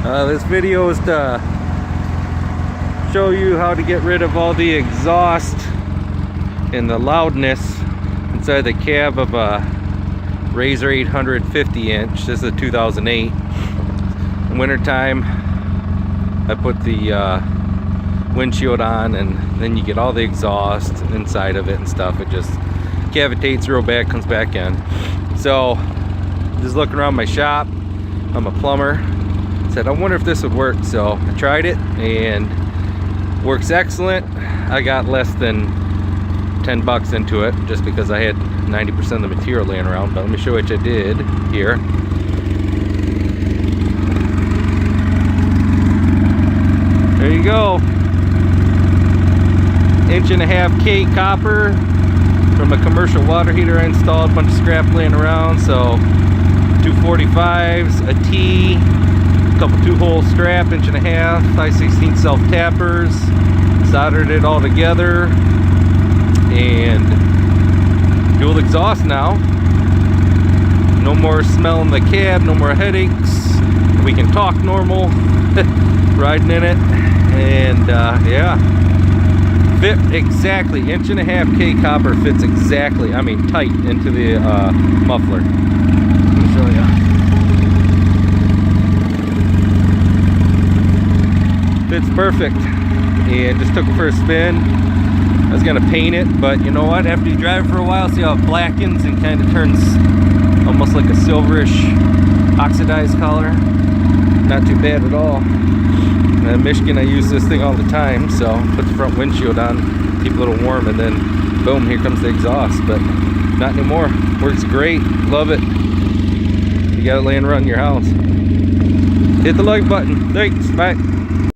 This video is to show you how to get rid of all the exhaust and the loudness inside the cab of a RZR 800 50-inch. This is a 2008. In wintertime, I put the windshield on, and then you get all the exhaust inside of it and stuff. It just cavitates real bad, comes back in. So just looking around my shop, I'm a plumber, said I wonder if this would work. So I tried it and works excellent. I got less than 10 bucks into it just because I had 90% of the material laying around. But let me show you what I did here. There you go. 1.5 K copper from a commercial water heater I installed. A bunch of scrap laying around. So 245s, a T, a couple 2-hole strap, 1.5 5/16 self tappers. Soldered it all together, and dual exhaust now. No more smell in the cab, no more headaches. We can talk normal riding in it, and yeah, fit exactly. 1.5 K copper fits exactly, I mean tight, into the muffler. Let me show you. Fits perfect. And just took it for a spin. I was gonna paint it, but you know what? After you drive it for a while, see how it blackens and kind of turns almost like a silverish oxidized color. Not too bad at all. In Michigan, I use this thing all the time, so put the front windshield on, keep it a little warm, and then boom, here comes the exhaust. But not anymore. Works great. Love it. You got it laying around your house. Hit the like button. Thanks. Bye.